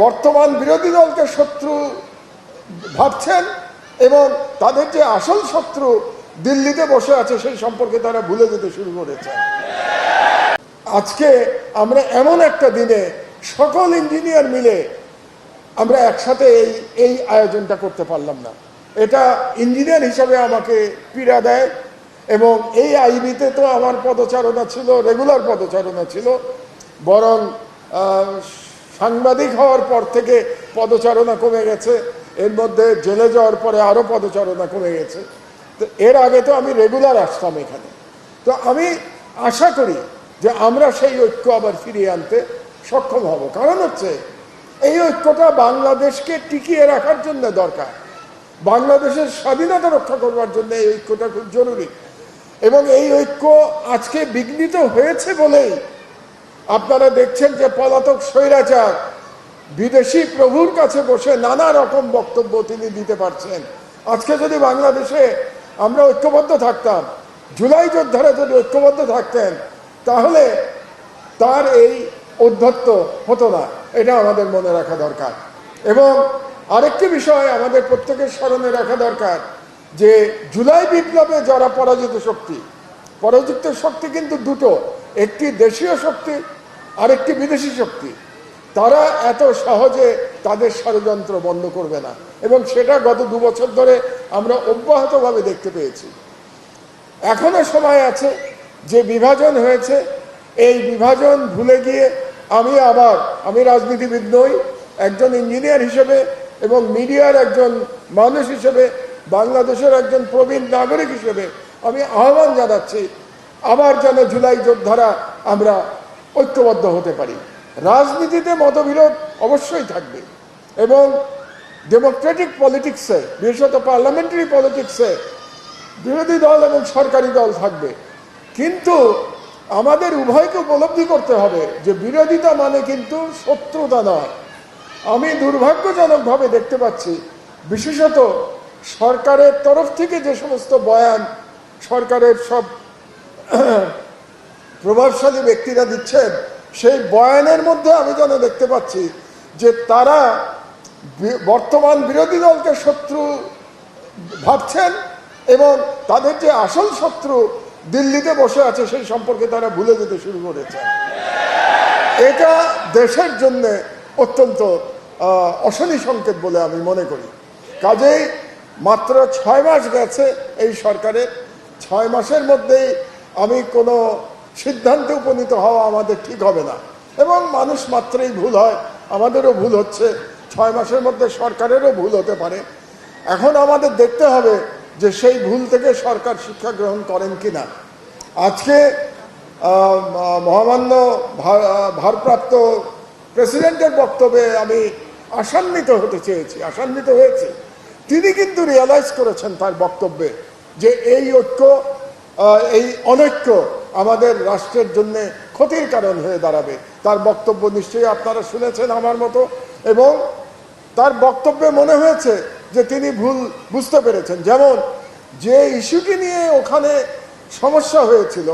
বর্তমান বিরোধী দলকে শত্রু ভাবছেন এবং তাদের যে আসল শত্রু দিল্লিতে বসে আছে সেই সম্পর্কে তারা ভুলে যেতে শুরু করেছেন। আজকে আমরা এমন একটা দিনে সকল ইঞ্জিনিয়ার মিলে আমরা একসাথে এই আয়োজনটা করতে পারলাম না। এটা ইঞ্জিনিয়ার হিসাবে আমাকে পীড়া দেয় এবং এই আইবিতে তো আমার পদচারণা ছিল, রেগুলার পদচারণা ছিল, বরং সাংবাদিক হওয়ার পর থেকে পদচারণা কমে গেছে, এর মধ্যে জেলে যাওয়ার পরে আরও পদচারণা কমে গেছে। তো এর আগে তো আমি রেগুলার আসতাম এখানে। তো আমি আশা করি যে আমরা সেই ঐক্য আবার ফিরিয়ে আনতে সক্ষম হব। কারণ হচ্ছে এই ঐক্যটা বাংলাদেশকে টিকিয়ে রাখার জন্য দরকার, বাংলাদেশের স্বাধীনতা রক্ষা করবার জন্য এই ঐক্যটা খুব জরুরি। এবং এই ঐক্য আজকে বিঘ্নিত হয়েছে বলেই আপনারা দেখছেন যে পলাতক স্বৈরাচার বিদেশি প্রভুর কাছে বসে নানা রকম বক্তব্য তিনি দিতে পারছেন। আজকে যদি বাংলাদেশে আমরা ঐক্যবদ্ধ থাকতাম, জুলাই যোদ্ধারা যদি ঐক্যবদ্ধ থাকতেন, তাহলে তার এই ঔদ্ধত্য হতো না। এটা আমাদের মনে রাখা দরকার। এবং আরেকটি বিষয় আমাদের প্রত্যেকের স্মরণে রাখা দরকার যে জুলাই বিপ্লবে যারা পরাজিত শক্তি কিন্তু দুটো, একটি দেশীয় শক্তি আর একটি বিদেশি শক্তি। তারা এত সহজে তাদের ষড়যন্ত্র বন্ধ করবে না এবং সেটা গত 2 বছর ধরে আমরা অব্যাহতভাবে দেখতে পেয়েছি। এখনো সময় আছে যে বিভাজন হয়েছে, এই বিভাজন ভুলে গিয়ে আমি রাজনীতিবিদ নই, একজন ইঞ্জিনিয়ার হিসেবে এবং মিডিয়ার একজন মানুষ হিসেবে, বাংলাদেশের একজন প্রবীণ নাগরিক হিসেবে আমি আহ্বান জানাচ্ছি আবার যেন জুলাই যোদ্ধারা আমরা ঐক্যবদ্ধ হতে পারি। রাজনীতিতে মতবিরোধ অবশ্যই থাকবে এবং ডেমোক্রেটিক পলিটিক্সে, বিশেষত পার্লামেন্টারি পলিটিক্সে বিরোধী দল এবং সরকারি দল থাকবে, কিন্তু আমাদের উভয়কে উপলব্ধি করতে হবে যে বিরোধিতা মানে কিন্তু শত্রুতা নয়। আমি দুর্ভাগ্যজনকভাবে দেখতে পাচ্ছি বিশেষত সরকারের তরফ থেকে যে সমস্ত বয়ান সরকারের সব প্রভাবশালী ব্যক্তিরা দিচ্ছেন, সেই বয়ানের মধ্যে আমি যেন দেখতে পাচ্ছি যে তারা বর্তমান বিরোধী দলকে শত্রু ভাবছেন এবং তাদের যে আসল শত্রু দিল্লিতে বসে আছে সেই সম্পর্কে তারা ভুলে যেতে শুরু করেছেন। এটা দেশের জন্য অত্যন্ত অশনি সংকেত বলে আমি মনে করি। কাজেই মাত্র 6 মাস গেছে এই সরকারের, 6 মাসের মধ্যেই আমি কোনো সিদ্ধান্তে উপনীত হওয়া আমাদের ঠিক হবে না এবং মানুষ মাত্রই ভুল হয়, আমাদেরও ভুল হচ্ছে, 6 মাসের মধ্যে সরকারেরও ভুল হতে পারে। এখন আমাদের দেখতে হবে যে সেই ভুল থেকে সরকার শিক্ষা গ্রহণ করেন কিনা। আজকে মহামান্য ভারপ্রাপ্ত প্রেসিডেন্টের বক্তব্যে আমি আশান্বিত হয়েছি। তিনি কিন্তু রিয়েলাইজ করেছেন তার বক্তব্যে যে এই ঐক্য, এই অনৈক্য আমাদের রাষ্ট্রের জন্য ক্ষতির কারণ হয়ে দাঁড়াবে। তার বক্তব্য নিশ্চয়ই আপনারা শুনেছেন আমার মতো, এবং তার বক্তব্যে মনে হয়েছে যে তিনি ভুল বুঝতে পেরেছেন। যেমন যে ইস্যুটি নিয়ে ওখানে সমস্যা হয়েছিল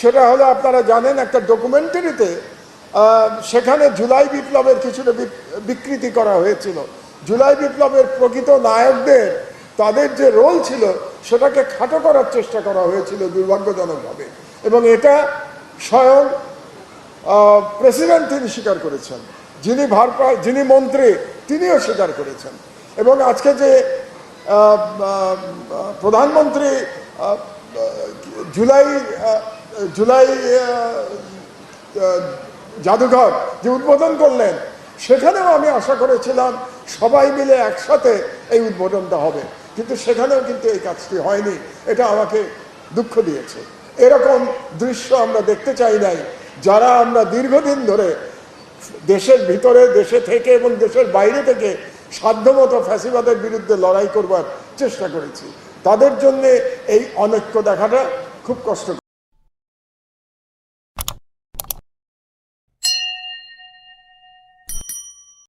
সেটা হলো, আপনারা জানেন, একটা ডকুমেন্টারিতে সেখানে জুলাই বিপ্লবের কিছুটা বিকৃতি করা হয়েছিল। জুলাই বিপ্লবের প্রকৃত নায়কদের তাদের যে রোল ছিল সেটাকে খাটো করার চেষ্টা করা হয়েছিল দুর্ভাগ্যজনকভাবে, এবং এটা স্বয়ং প্রেসিডেন্ট তিনি স্বীকার করেছেন, যিনি মন্ত্রী তিনিও স্বীকার করেছেন। এবং আজকে যে প্রধানমন্ত্রী জুলাই জাদুঘর যে উদ্বোধন করলেন, সেখানেও আমি আশা করেছিলাম সবাই মিলে একসাথে এই উদ্বোধনটা হবে, কিন্তু সেখানেও কিন্তু এই কাজটি হয়নি। এটা আমাকে দুঃখ দিয়েছে। এরকম দৃশ্য আমরা দেখতে চাই নাই, যারা আমরা দীর্ঘদিন ধরে দেশের ভিতরে, দেশে থেকে এবং দেশের বাইরে থেকে সাধ্যমতো ফ্যাসিবাদের বিরুদ্ধে লড়াই করবার চেষ্টা করেছি। তাদের জন্য এই অনৈক্য দেখাটা খুব কষ্ট।